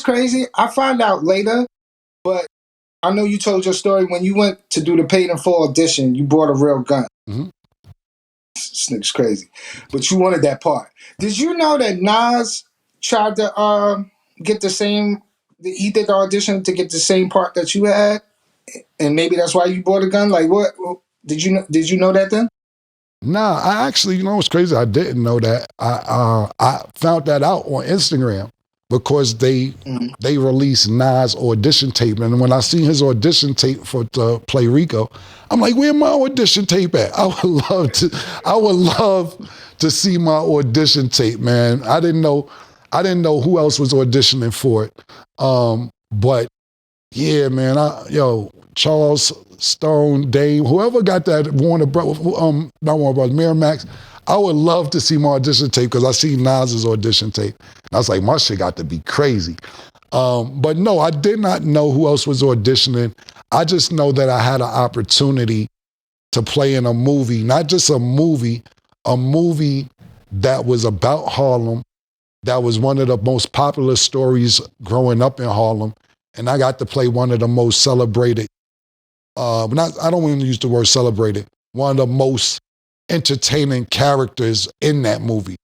crazy? I found out later, but I know you told your story when you went to do the paid in full audition. You brought a real gun. Mm-hmm. This nigga's crazy, but you wanted that part. Did you know that Nas tried to get the same? He did the audition to get the same part that you had, and maybe that's why you bought a gun. Like, what did you know? Did you know that then? Nah, I actually, you know what's crazy? I didn't know that. I found that out on Instagram because they released Nas' audition tape, and when I seen his audition tape for to play Rico, I'm like, where my audition tape at? I would love to see my audition tape, man. I didn't know who else was auditioning for it, but yeah, man, Charles Stone, Dame, whoever got that not Warner Brothers, Miramax, I would love to see my audition tape because I see Nas's audition tape. And I was like, my shit got to be crazy. But no, I did not know who else was auditioning. I just know that I had an opportunity to play in a movie, not just a movie that was about Harlem, that was one of the most popular stories growing up in Harlem. And I got to play one of the most celebrated, I don't want to use the word celebrated, one of the most entertaining characters in that movie.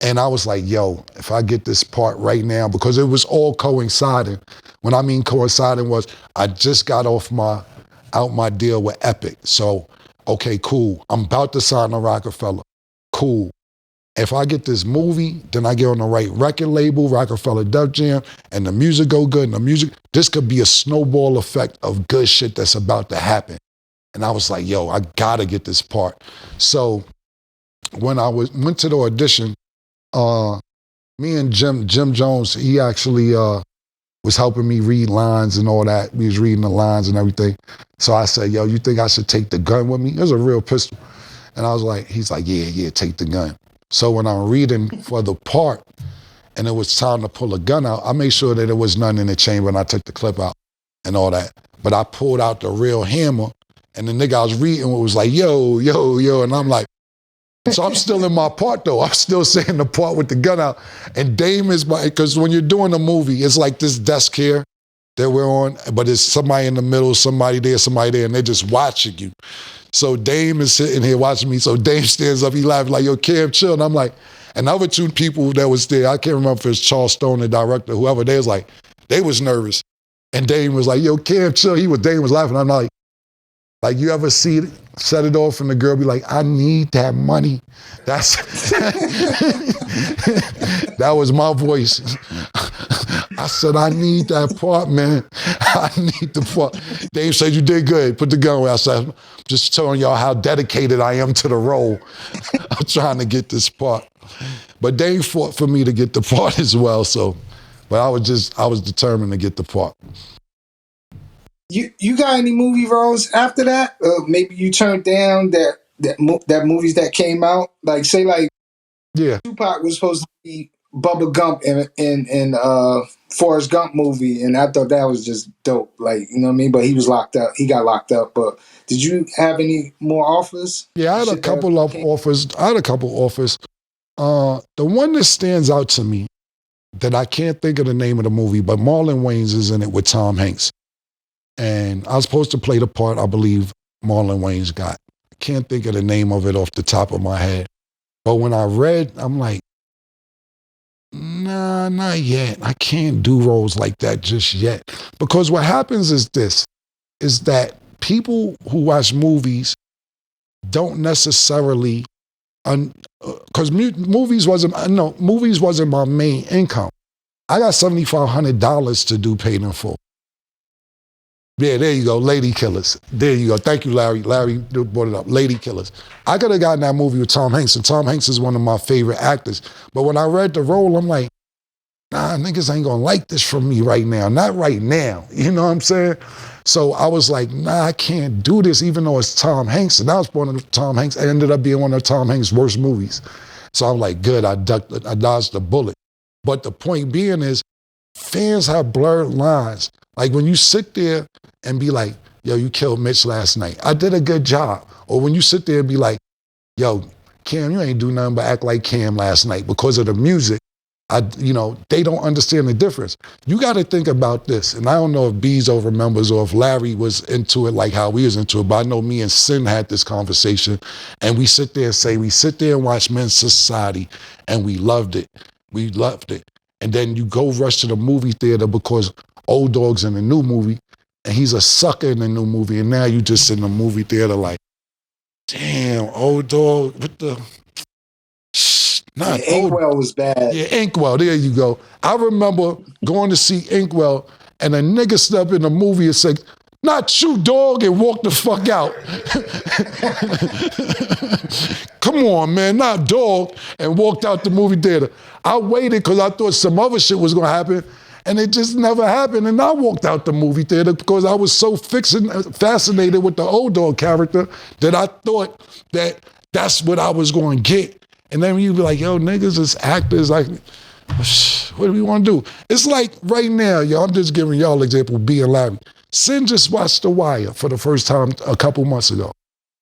And I was like, yo, if I get this part right now, because it was all coinciding. When I mean coinciding was, I just got out my deal with Epic. So, okay, cool. I'm about to sign a Rockefeller. Cool. If I get this movie, then I get on the right record label, Rockefeller Def Jam, and the music go good, and this could be a snowball effect of good shit that's about to happen. And I was like, yo, I gotta get this part. So when I went to the audition, me and Jim Jones, he actually was helping me read lines and all that. We was reading the lines and everything. So I said, yo, you think I should take the gun with me? It was a real pistol. And I was like, he's like, yeah, take the gun. So when I'm reading for the part and it was time to pull a gun out, I made sure that there was none in the chamber and I took the clip out and all that. But I pulled out the real hammer and the nigga I was reading was like, yo. And I'm like, so I'm still in my part though. I'm still saying the part with the gun out. And Dame is because when you're doing a movie, it's like this desk here that we're on, but it's somebody in the middle, somebody there, and they're just watching you. So Dame is sitting here watching me. So Dame stands up, he laughs like, yo, Cam, chill. And I'm like, and other two people that was there, I can't remember if it's Charles Stone, the director, whoever, they was nervous. And Dame was like, yo, Cam, chill. Dame was laughing. I'm like you ever see it, set it off and the girl be like, I need that money. That was my voice. I said, I need that part, man. I need the part. Dave said, you did good. Put the gun away. I said, I'm just telling y'all how dedicated I am to the role. I'm trying to get this part. But Dave fought for me to get the part as well. So, but I was determined to get the part. You got any movie roles after that? Maybe you turned down that movies that came out? Like, say, like, yeah, Tupac was supposed to be Bubba Gump in Forrest Gump movie, and I thought that was just dope. Like, you know what I mean? But he was locked up. He got locked up. But did you have any more offers? Yeah, I had a couple of offers. The one that stands out to me that I can't think of the name of the movie, but Marlon Wayans is in it with Tom Hanks. And I was supposed to play the part I believe Marlon Wayans got. I can't think of the name of it off the top of my head. But when I read, I'm like, nah, not yet. I can't do roles like that just yet. Because what happens is that people who watch movies don't necessarily, because movies wasn't my main income. I got $7,500 to do paid in full. Yeah, there you go, Lady Killers. There you go. Thank you, Larry. Larry brought it up. Lady Killers. I could have gotten that movie with Tom Hanks, and Tom Hanks is one of my favorite actors. But when I read the role, I'm like, nah, niggas ain't gonna like this from me right now. Not right now. You know what I'm saying? So I was like, nah, I can't do this, even though it's Tom Hanks. And that was one of Tom Hanks. It ended up being one of Tom Hanks' worst movies. So I'm like, good, I dodged the bullet. But the point being is, fans have blurred lines. Like when you sit there and be like, yo, you killed Mitch last night. I did a good job. Or when you sit there and be like, yo, Cam, you ain't do nothing but act like Cam last night because of the music. They don't understand the difference. You got to think about this, and I don't know if Bezo remembers or if Larry was into it like how we was into it, but I know me and Sin had this conversation, and we sit there and watch Men's Society, and we loved it. We loved it. And then you go rush to the movie theater because Old Dog's in the new movie, and he's a sucker in the new movie, and now you just in the movie theater like, damn, Old Dog, what the... Inkwell was bad. Yeah, Inkwell, there you go. I remember going to see Inkwell, and a nigga stepped in the movie and said, "Not you, dog," and walked the fuck out. Come on, man, not dog, and walked out the movie theater. I waited because I thought some other shit was going to happen, and it just never happened, and I walked out the movie theater because I was so fascinated with the Old Dog character that I thought that that's what I was going to get. And then you'd be like, yo, niggas is actors, like, what do we want to do? It's like right now, yo, I'm just giving y'all an example, B and Larry. Sin just watched The Wire for the first time a couple months ago.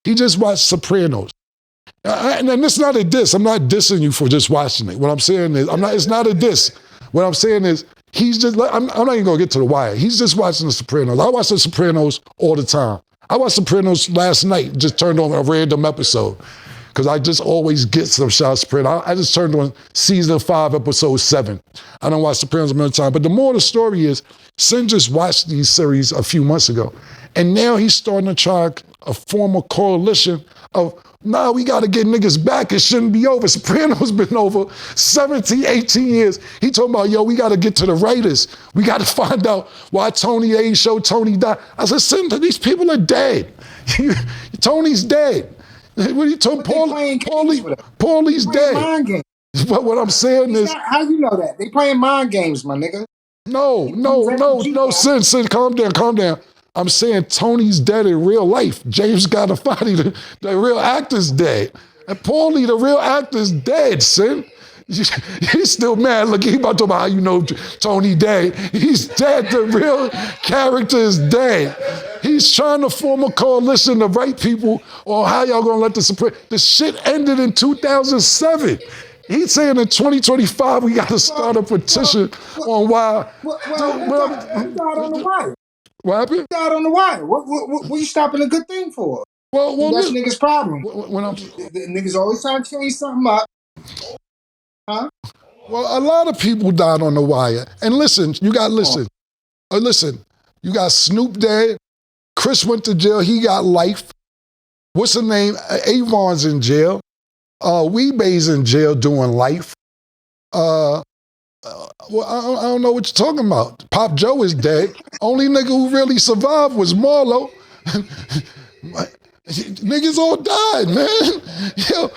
He just watched Sopranos. And it's not a diss. I'm not dissing you for just watching it. What I'm saying is, it's not a diss. What I'm saying is, I'm not even going to get to The Wire. He's just watching The Sopranos. I watch The Sopranos all the time. I watched Sopranos last night, just turned on a random episode. Because I just always get some shots Sopranos. I just turned on season 5, episode 7. I don't watch Sopranos a million times. But the more of the story is, Sin just watched these series a few months ago. And now he's starting to try a form of coalition of, we got to get niggas back. It shouldn't be over. Sopranos been over 17, 18 years. He talking about, yo, we got to get to the writers. We got to find out why Tony ain't show Tony died. I said, Sin, these people are dead. Tony's dead. What are you talking? Paulie's dead. Mind games. But what I'm saying is, how you know that? They playing mind games, my nigga. No, Sin, calm down. I'm saying Tony's dead in real life. James Gandolfini, the real actor's dead. And Paulie, the real actor's dead, Sin. He's still mad. Look, he about to talk about how you know Tony dead. He's dead. The real character is dead. He's trying to form a coalition of right people on how y'all gonna let the shit ended in 2007. He's saying in 2025 we gotta start a petition on why. Who died on the wire? What happened? Who died on the wire? What you stopping a good thing for? Well, that's niggas' problem. The niggas always trying to change something up. Huh? Well, a lot of people died on the wire. And listen, you got you got Snoop dead. Chris went to jail. He got life. What's the name? Avon's in jail. Weebay's in jail doing life. Well, I don't know what you're talking about. Pop Joe is dead. Only nigga who really survived was Marlo. Niggas all died, man. Yo.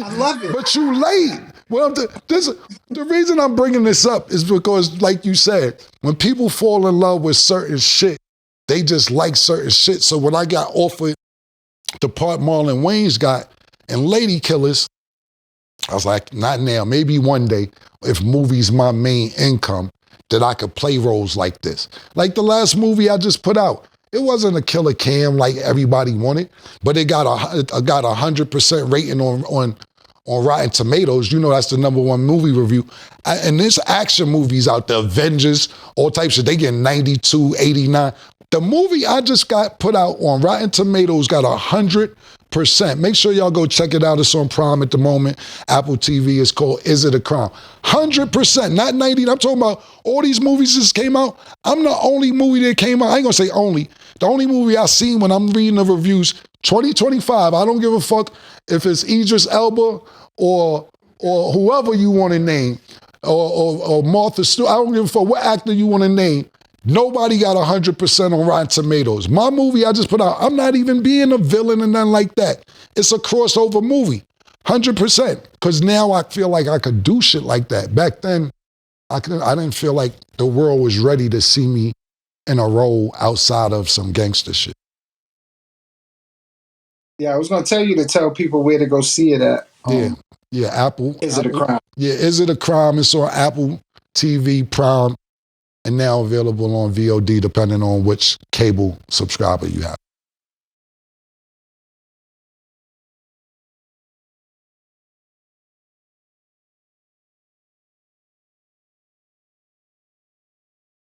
I love it. But you late. Well, the reason I'm bringing this up is because, like you said, when people fall in love with certain shit, they just like certain shit. So when I got offered the part Marlon Wayans got in Lady Killers, I was like, not now. Maybe one day, if movies my main income, that I could play roles like this. Like the last movie I just put out. It wasn't a killer cam like everybody wanted, but it got a 100% rating on Rotten Tomatoes. You know that's the #1 movie review. And there's action movies out there, Avengers, all types of, they get 92, 89. The movie I just got put out on Rotten Tomatoes got 100%. Make sure y'all go check it out. It's on Prime at the moment. Apple TV. It's called Is It a Crime? 100%, not 90. I'm talking about all these movies that came out. I'm the only movie that came out. I ain't gonna say only. The only movie I seen when I'm reading the reviews, 2025. I don't give a fuck if it's Idris Elba or whoever you want to name, or Martha Stewart. I don't give a fuck what actor you want to name. Nobody got 100% on Rotten Tomatoes. My movie I just put out, I'm not even being a villain and nothing like that. It's a crossover movie, 100%. Because now I feel like I could do shit like that. Back then, I didn't feel like the world was ready to see me in a role outside of some gangster shit. Yeah, I was going to tell you to tell people where to go see it at. Yeah, Apple. Is It a Crime? Yeah, Is It a Crime? It's on Apple TV, Prime, and now available on VOD, depending on which cable subscriber you have.